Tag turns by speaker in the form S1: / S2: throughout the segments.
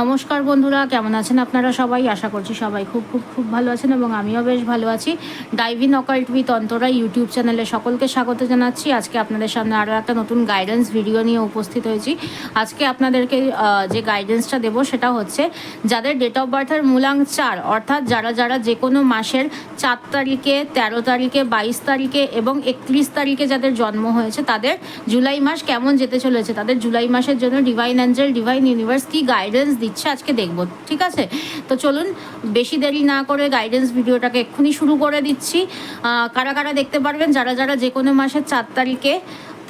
S1: নমস্কার বন্ধুরা, কেমন আছেন আপনারা সবাই? আশা করছি সবাই খুব খুব খুব ভালো আছেন এবং আমিও বেশ ভালো আছি। Dive in occult with Antara YouTube চ্যানেলে সকলকে স্বাগত জানাচ্ছি। আজকে আপনাদের সামনে আরও একটা নতুন গাইডেন্স ভিডিও নিয়ে উপস্থিত হয়েছি। আজকে আপনাদেরকে যে গাইডেন্সটা দেবো সেটা হচ্ছে যাদের ডেট অফ বার্থের মূলাঙ্ক 4, অর্থাৎ যারা যে কোনো মাসের 4 তারিখে, 13 তারিখে, 22 তারিখে এবং 31 তারিখে যাদের জন্ম হয়েছে তাদের জুলাই মাস কেমন যেতে চলেছে, তাদের জুলাই মাসের জন্য ডিভাইন অ্যাঞ্জেল, ডিভাইন ইউনিভার্স কী গাইডেন্স দিচ্ছে আজকে দেখব। ঠিক আছে, তো চলুন বেশি দেরি না করে গাইডেন্স ভিডিওটাকে এক্ষুনি শুরু করে দিচ্ছি। কারা কারা দেখতে পারবেন, যারা যে কোনো মাসের 4 তারিখে,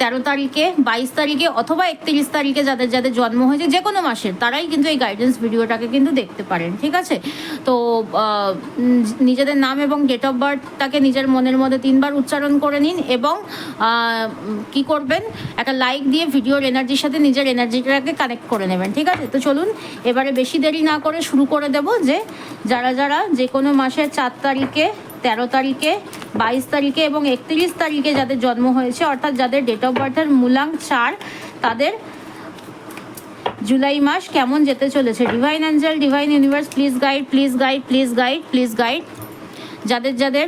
S1: 13 তারিখে, 22 তারিখে অথবা 31 তারিখে যাদের জন্ম হয়েছে যে কোনো মাসের, তারাই কিন্তু এই গাইডেন্স ভিডিওটাকে কিন্তু দেখতে পারেন। ঠিক আছে, তো নিজেদের নাম এবং ডেট অফ বার্থটাকে নিজের মনের মধ্যে 3 বার উচ্চারণ করে নিন এবং কি করবেন, একটা লাইক দিয়ে ভিডিওর এনার্জির সাথে নিজের এনার্জিটাকে কানেক্ট করে নেবেন। ঠিক আছে, তো চলুন এবারে বেশি দেরি না করে শুরু করে দেব যে যারা যে কোনো মাসের 4 তারিখে, 13 তারিখে, 22 তারিখে এবং 31 তারিখে যাদের জন্ম হয়েছে, অর্থাৎ যাদের ডেট অফ বার্থের মূলাঙ্ক 4, তাদের জুলাই মাস কেমন যেতে চলেছে। Divine Angel, divine universe please guide, please guide, please guide, please guide. যাদের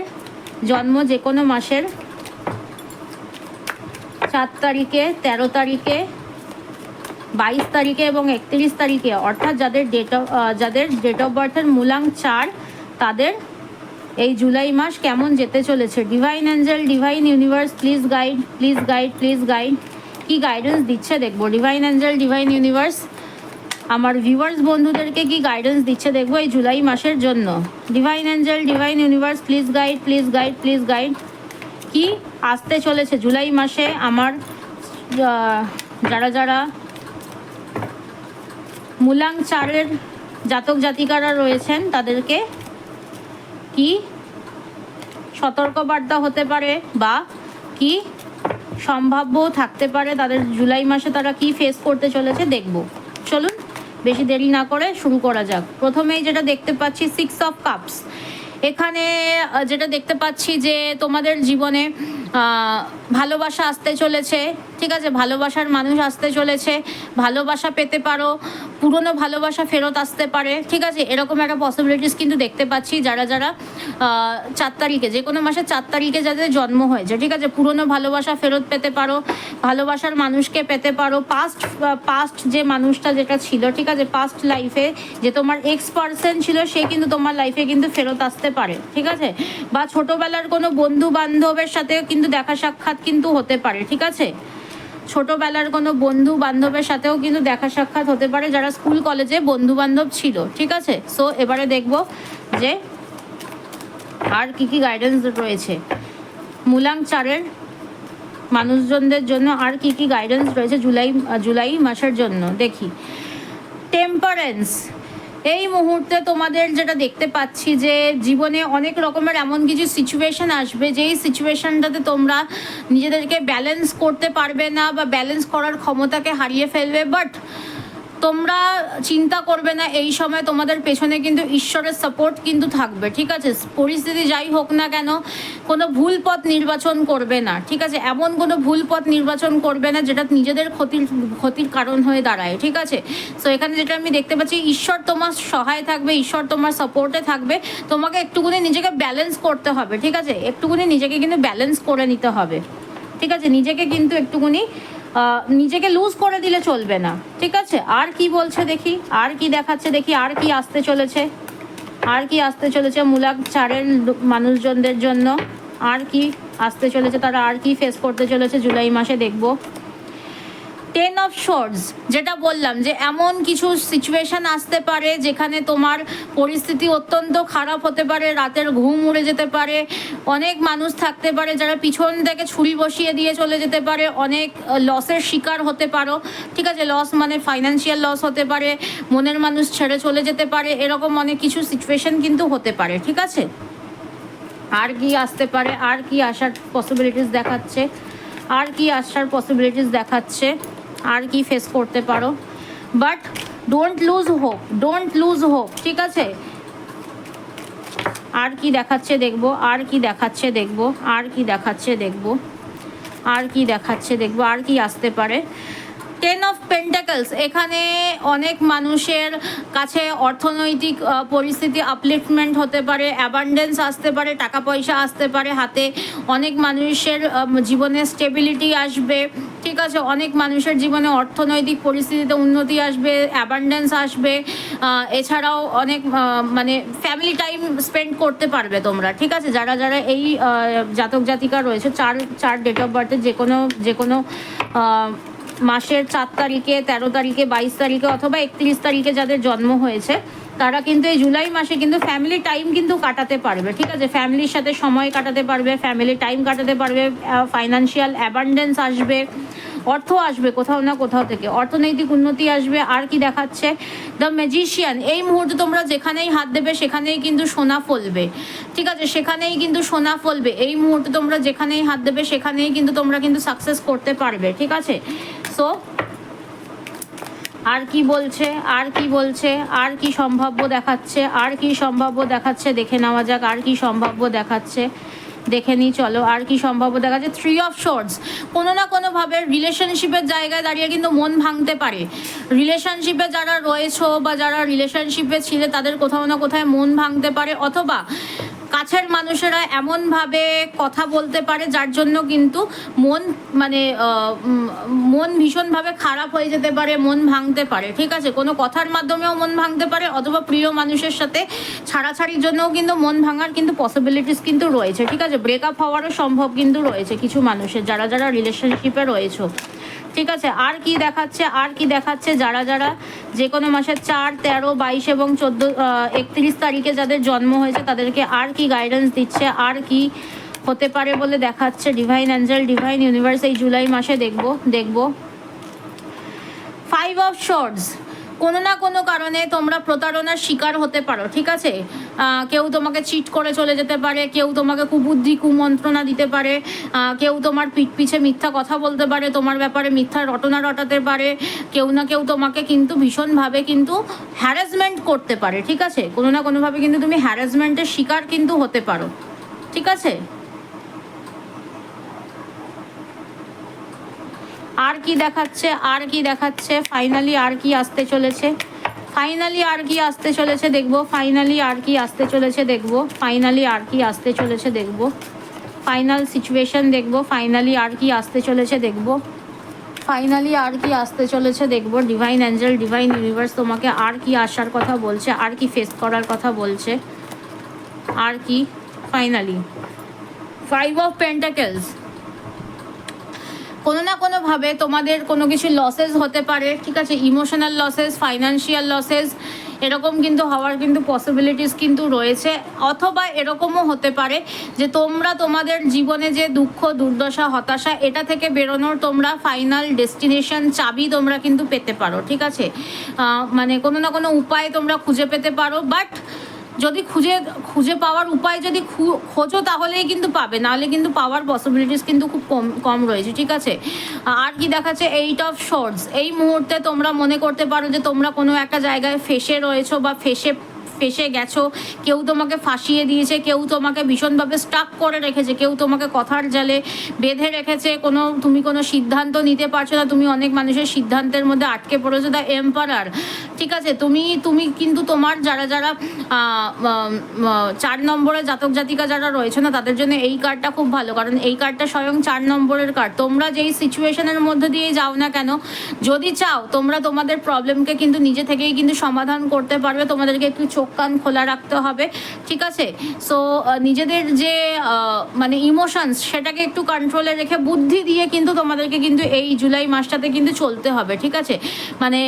S1: জন্ম যে কোনো মাসের 4 তারিখে, 13 তারিখে, 22 তারিখে এবং 31 তারিখে, অর্থাৎ যাদের ডেট অফ বার্থের মূলাঙ্ক 4, তাদের এই জুলাই মাস কেমন যেতে চলেছে। Divine Angel, divine universe please guide, please guide, please guide. কি গাইডেন্স দিচ্ছে দেখবো। ডিভাইন অ্যাঞ্জেল, ডিভাইন ইউনিভার্স আমার ভিউয়ার্স বন্ধুদেরকে কি গাইডেন্স দিচ্ছে দেখবো এই জুলাই মাসের জন্য। Divine Angel, divine universe please guide, please guide, please guide. কি আসতে চলেছে জুলাই মাসে আমার যারা মূলাঙ্ক 4-এর জাতক জাতিকারা রয়েছেন, তাদেরকে কি সতর্কবার্তা হতে পারে বা কি সম্ভাব্য থাকতে পারে, তাদের জুলাই মাসে তারা কি ফেস করতে চলেছে দেখব। চলুন বেশি দেরি না করে শুরু করা যাক। প্রথমেই যেটা দেখতে পাচ্ছি 6 অফ কাপস। এখানে যেটা দেখতে পাচ্ছি যে তোমাদের জীবনে ভালোবাসা আসতে চলেছে। ঠিক আছে, ভালোবাসার মানুষ আসতে চলেছে, ভালোবাসা পেতে পারো, পুরনো ভালোবাসা ফেরত আসতে পারে। ঠিক আছে, এরকম একটা পসিবিলিটিস কিন্তু দেখতে পাচ্ছি যারা 4 তারিখে, যে কোনো মাসে 4 তারিখে যাদের জন্ম হয়েছে। ঠিক আছে, পুরনো ভালোবাসা ফেরত পেতে পারো, ভালোবাসার মানুষকে পেতে পারো। পাস্ট যে মানুষটা যেটা ছিল, ঠিক আছে, পাস্ট লাইফে যে তোমার এক্স পার্সন ছিল, সে কিন্তু তোমার লাইফে কিন্তু ফেরত আসতে পারে। ঠিক আছে, বা ছোটোবেলার কোনো বন্ধু বান্ধবের সাথেও কিন্তু দেখা সাক্ষাৎ কিন্তু হতে পারে। ঠিক আছে, ছোটোবেলার কোনো বন্ধু বান্ধবের সাথেও কিন্তু দেখা সাক্ষাৎ হতে পারে, যারা স্কুল কলেজে বন্ধু বান্ধব ছিল। ঠিক আছে, সো এবারে দেখব যে আর কি গাইডেন্স রয়েছে মূলাঙ্ক 4-এর মানুষজনদের জন্য, আর কি গাইডেন্স রয়েছে জুলাই মাসের জন্য। দেখি টেম্পারেন্স। এই মুহূর্তে তোমাদের যেটা দেখতে পাচ্ছি যে জীবনে অনেক রকমের এমন কিছু সিচুয়েশন আসবে, যেই সিচুয়েশনটাতে তোমরা নিজেদেরকে ব্যালেন্স করতে পারবে না বা ব্যালেন্স করার ক্ষমতাকে হারিয়ে ফেলবে। বাট তোমরা চিন্তা করবে না, এই সময় তোমাদের পেছনে কিন্তু ঈশ্বরের সাপোর্ট কিন্তু থাকবে। ঠিক আছে, পরিস্থিতি যাই হোক না কেন, কোনো ভুল পথ নির্বাচন করবে না। ঠিক আছে, এমন কোনো ভুল পথ নির্বাচন করবে না যেটা নিজেদের ক্ষতির কারণ হয়ে দাঁড়ায়। ঠিক আছে, সো এখানে যেটা আমি দেখতে পাচ্ছি, ঈশ্বর তোমার সহায় থাকবে, ঈশ্বর তোমার সাপোর্টে থাকবে। তোমাকে একটুখানি নিজেকে ব্যালেন্স করতে হবে। ঠিক আছে, একটুখানি নিজেকে কিন্তু ব্যালেন্স করে নিতে হবে। ঠিক আছে, নিজেকে কিন্তু একটুখানি নিজেকে লুজ করে দিলে চলবে না। ঠিক আছে, আর কি বলছে দেখি, আর কি দেখাচ্ছে দেখি, আর কি আসতে চলেছে, আর কি আসতে চলেছে মূলাঙ্ক 4-এর মানুষজনদের জন্য, আর কি আসতে চলেছে, তারা আর কি ফেস করতে চলেছে জুলাই মাসে দেখব। 10 অফ সোর্ডস, যেটা বললাম যে এমন কিছু সিচুয়েশন আসতে পারে যেখানে তোমার পরিস্থিতি অত্যন্ত খারাপ হতে পারে, রাতের ঘুম উড়ে যেতে পারে, অনেক মানুষ থাকতে পারে যারা পিছন থেকে ছুরি বসিয়ে দিয়ে চলে যেতে পারে, অনেক লসের শিকার হতে পারো। ঠিক আছে, লস মানে ফাইন্যান্সিয়াল লস হতে পারে, মনের মানুষ ছেড়ে চলে যেতে পারে, এরকম অনেক কিছু সিচুয়েশন কিন্তু হতে পারে। ঠিক আছে, আর কি আসতে পারে, আর কি আসার পসিবিলিটিস দেখাচ্ছে, আর কি আসার পসিবিলিটিস দেখাচ্ছে, আর কি ফেস করতে পারো। But don't lose hope, don't lose hope. ঠিক আছে, আর কি দেখাচ্ছে দেখব, আর কি দেখাচ্ছে দেখব, আর কি দেখাচ্ছে দেখব, আর কি দেখাচ্ছে দেখব, আর কি আসতে পারে। টেন অফ পেন্টাকলস, এখানে অনেক মানুষের কাছে অর্থনৈতিক পরিস্থিতি আপলিফটমেন্ট হতে পারে, অ্যাবান্ডেন্স আসতে পারে, টাকা পয়সা আসতে পারে হাতে, অনেক মানুষের জীবনে স্টেবিলিটি আসবে, ঠিক আছে, অনেক মানুষের জীবনে অর্থনৈতিক পরিস্থিতিতে উন্নতি আসবে, অ্যাবান্ডেন্স আসবে, এছাড়াও অনেক মানে ফ্যামিলি টাইম স্পেন্ড করতে পারবে তোমরা, ঠিক আছে। যারা যারা এই জাতক জাতিকা রয়েছে চার চার ডেট অফ বার্থের যে কোনো মাসের 4 তারিখে, 13 তারিখে, 22 তারিখে অথবা 31 তারিখে যাদের জন্ম হয়েছে তারা কিন্তু এই জুলাই মাসে কিন্তু ফ্যামিলি টাইম কিন্তু কাটাতে পারবে, ঠিক আছে, ফ্যামিলির সাথে সময় কাটাতে পারবে, ফ্যামিলি টাইম কাটাতে পারবে, ফাইন্যান্সিয়াল অ্যাবান্ডেন্স আসবে, অর্থ আসবে কোথাও না কোথাও থেকে, অর্থনৈতিক উন্নতি আসবে। আর কি দেখাচ্ছে দ্য ম্যাজিশিয়ান, এই মুহূর্তে তোমরা যেখানেই হাত দেবে সেখানেই কিন্তু সোনা ফলবে, ঠিক আছে, সেখানেই কিন্তু সোনা ফলবে, এই মুহূর্তে তোমরা যেখানেই হাত দেবে সেখানেই কিন্তু তোমরা কিন্তু সাকসেস করতে পারবে, ঠিক আছে। সো আর কি বলছে, আর কি বলছে, আর কি সম্ভাব্য দেখাচ্ছে, আর কি সম্ভাব্য দেখাচ্ছে দেখে নেওয়া যাক, আর কি সম্ভাব্য দেখাচ্ছে দেখে নিই, চলো আর কি সম্ভাব্য দেখাচ্ছে। 3 অফ শর্টস, কোনো না কোনোভাবে রিলেশনশিপের জায়গায় দাঁড়িয়ে কিন্তু মন ভাঙতে পারে, রিলেশনশিপে যারা রয়েছো বা যারা রিলেশনশিপে ছিলে তাদের কোথাও না কোথায় মন ভাঙতে পারে, অথবা কাছের মানুষেরা এমনভাবে কথা বলতে পারে যার জন্য কিন্তু মন মানে মন ভীষণভাবে খারাপ হয়ে যেতে পারে, মন ভাঙতে পারে, ঠিক আছে, কোনো কথার মাধ্যমেও মন ভাঙতে পারে, অথবা প্রিয় মানুষের সাথে ছাড়াছাড়ির জন্যও কিন্তু মন ভাঙার কিন্তু পসিবিলিটিস কিন্তু রয়েছে, ঠিক আছে, ব্রেকআপ হওয়ারও সম্ভব কিন্তু রয়েছে কিছু মানুষের, যারা যারা রিলেশনশিপে রয়েছে, ঠিক আছে। আর কি দেখাচ্ছে, আর কি দেখাচ্ছে যারা যারা যে কোনো মাসের 4, 13, 22 এবং 14, 31 তারিখে যাদের জন্ম হয়েছে তাদেরকে আর কি গাইডেন্স দিচ্ছে, আর কি হতে পারে বলে দেখাচ্ছে ডিভাইন অ্যাঞ্জেল, ডিভাইন ইউনিভার্স এই জুলাই মাসে দেখবো 5 অফ শর্টস, কোনো না কোনো কারণে তোমরা প্রতারণার শিকার হতে পারো, ঠিক আছে, কেউ তোমাকে চিট করে চলে যেতে পারে, কেউ তোমাকে কুবুদ্ধি কুমন্ত্রণা দিতে পারে, কেউ তোমার পিঠ পিছে মিথ্যা কথা বলতে পারে, তোমার ব্যাপারে মিথ্যা রটনা রটাতে পারে, কেউ না কেউ তোমাকে কিন্তু ভীষণভাবে কিন্তু হ্যারাসমেন্ট করতে পারে, ঠিক আছে, কোনো না কোনোভাবে কিন্তু তুমি হ্যারাসমেন্টের শিকার কিন্তু হতে পারো, ঠিক আছে। আর কি দেখাচ্ছে, আর কি দেখাচ্ছে ফাইনালি আর কি আসতে চলেছে, ফাইনালি আর কি আসতে চলেছে দেখবো, ফাইনালি আর কি আসতে চলেছে দেখবো, ফাইনালি আর কি আসতে চলেছে দেখবো, ফাইনাল সিচুয়েশন দেখবো, ফাইনালি আর কি আসতে চলেছে দেখবো, ফাইনালি আর কি আসতে চলেছে দেখবো। ডিভাইন অ্যাঞ্জেল, ডিভাইন ইউনিভার্স তোমাকে আর কি আসার কথা বলছে, আর কি ফেস করার কথা বলছে, আর কি ফাইনালি 5 অফ পেন্টাকেলস, কোনো না কোনোভাবে তোমাদের কোনো কিছু লসেস হতে পারে, ঠিক আছে, ইমোশনাল লসেস, ফাইন্যান্সিয়াল লসেস, এরকম কিন্তু হওয়ার কিন্তু পসিবিলিটিস কিন্তু রয়েছে, অথবা এরকমও হতে পারে যে তোমরা তোমাদের জীবনে যে দুঃখ দুর্দশা হতাশা এটা থেকে বেরোনোর তোমরা ফাইনাল ডেস্টিনেশন চাবি তোমরা কিন্তু পেতে পারো, ঠিক আছে, মানে কোনো না কোনো উপায় তোমরা খুঁজে পেতে পারো, বাট যদি খুঁজে পাওয়ার উপায় যদি খোঁজো তাহলেই কিন্তু পাবে, নাহলে কিন্তু পাওয়ার পসিবিলিটিস কিন্তু খুব কম রয়েছে, ঠিক আছে। আর কি দেখাচ্ছে 8 অফ শর্টস, এই মুহূর্তে তোমরা মনে করতে পারো যে তোমরা কোনো একটা জায়গায় ফেসে রয়েছো বা ফেসে গেছো, কেউ তোমাকে ফাঁসিয়ে দিয়েছে, কেউ তোমাকে ভীষণভাবে স্টাক করে রেখেছে, কেউ তোমাকে কথার জালে বেঁধে রেখেছে, তুমি কোনো সিদ্ধান্ত নিতে পারছো না, তুমি অনেক মানুষের সিদ্ধান্তের মধ্যে আটকে পড়েছো, দ্য এম্পারার, ঠিক আছে, তুমি কিন্তু তোমার যারা 4 নম্বরের জাতক জাতিকা যারা রয়েছে না তাদের জন্য এই কার্ডটা খুব ভালো, কারণ এই কার্ডটা স্বয়ং 4 নম্বরের কার্ড। তোমরা যেই সিচুয়েশনের মধ্যে দিয়ে যাও না কেন, যদি চাও তোমরা তোমাদের প্রবলেমকে কিন্তু নিজে থেকেই কিন্তু সমাধান করতে পারবে, তোমাদেরকে একটু চোখ কান খোলা রাখতে হবে, ঠিক আছে। সো নিজেদের যে মানে ইমোশনস সেটাকে একটু কন্ট্রোলে রেখে বুদ্ধি দিয়ে কিন্তু তোমাদেরকে কিন্তু এই জুলাই মাসটাতে কিন্তু চলতে হবে, ঠিক আছে, মানে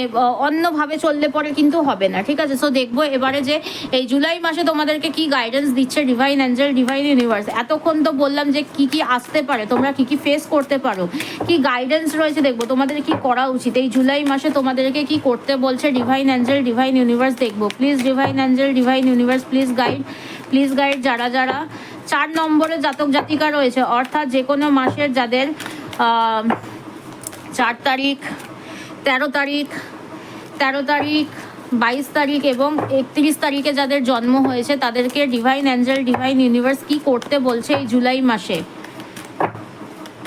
S1: অন্যভাবে চললে পরে কিন্তু হবে না, ঠিক আছে। সো দেখবো এবারে যে এই জুলাই মাসে তোমাদেরকে কি গাইডেন্স দিচ্ছে ডিভাইন অ্যাঞ্জেল, ডিভাইন ইউনিভার্স। এতক্ষণ তো বললাম যে কি কি আসতে পারে, তোমরা কি কি ফেস করতে পারো, কি গাইডেন্স রয়েছে, দেখবো তোমাদের কি করা উচিত এই জুলাই মাসে, তোমাদেরকে কি করতে বলছে ডিভাইন অ্যাঞ্জেল, ডিভাইন ইউনিভার্স দেখবো। Please divine Angel, divine universe please guide যারা 4 নম্বরে জাতক জাতিকা রয়েছে, অর্থাৎ যে কোনো মাসের যাদের 4 তারিখ, 13 তারিখ, 22 তারিখ এবং 31 তারিখে যাদের জন্ম হয়েছে তাদেরকে ডিভাইন অ্যাঞ্জেল, ডিভাইন ইউনিভার্স কি করতে বলছে এই জুলাই মাসে,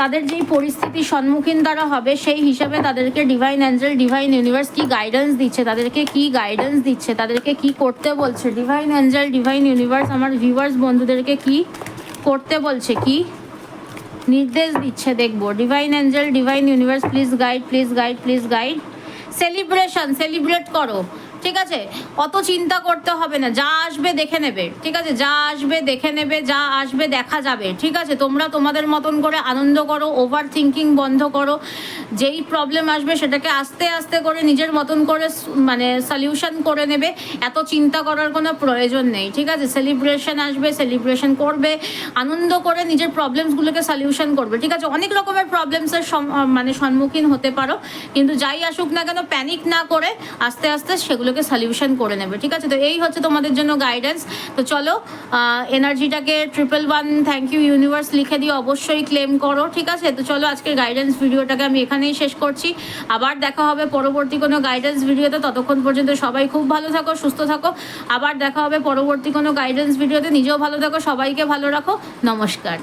S1: তাদের যেই পরিস্থিতির সম্মুখীন তারা হবে সেই হিসাবে তাদেরকে ডিভাইন অ্যাঞ্জেল ডিভাইন ইউনিভার্স কি গাইডেন্স দিচ্ছে, তাদেরকে কি গাইডেন্স দিচ্ছে, তাদেরকে কি করতে বলছে ডিভাইন অ্যাঞ্জেল ডিভাইন ইউনিভার্স আমার ভিউয়ার্স বন্ধুদেরকে কি করতে বলছে, কি নির্দেশ দিচ্ছে দেখবো। Divine Angel divine universe please guide please guide please guide. Celebration, celebrate করো, ঠিক আছে? অত চিন্তা করতে হবে না, যা আসবে দেখে নেবে, ঠিক আছে? যা আসবে দেখে নেবে, যা আসবে দেখা যাবে, ঠিক আছে? তোমরা তোমাদের মতন করে আনন্দ করো, ওভার থিঙ্কিং বন্ধ করো। যেই প্রবলেম আসবে সেটাকে আস্তে আস্তে করে নিজের মতন করে মানে সলিউশন করে নেবে, এত চিন্তা করার কোনো প্রয়োজন নেই, ঠিক আছে? সেলিব্রেশন আসবে, সেলিব্রেশন করবে, আনন্দ করে নিজের প্রবলেমসগুলোকে সলিউশন করবে, ঠিক আছে? অনেক রকমের প্রবলেমসের মানে সম্মুখীন হতে পারো, কিন্তু যাই আসুক না কেন প্যানিক না করে আস্তে আস্তে সেগুলোকে সলিউশন করে নেবে, ঠিক আছে? তো এই হচ্ছে তোমাদের জন্য গাইডেন্স। তো চলো এনার্জিটাকে 111 থ্যাংক ইউ ইউনিভার্স লিখে দিয়ে অবশ্যই ক্লেম করো, ঠিক আছে? তো চলো আজকের গাইডেন্স ভিডিওটাকে আমি এখানেই শেষ করছি। আবার দেখা হবে পরবর্তী কোনো গাইডেন্স ভিডিওতে। ততক্ষণ পর্যন্ত সবাই খুব ভালো থাকো, সুস্থ থাকো। আবার দেখা হবে পরবর্তী কোনো গাইডেন্স ভিডিওতে। নিজেও ভালো থাকো, সবাইকে ভালো রাখো। নমস্কার।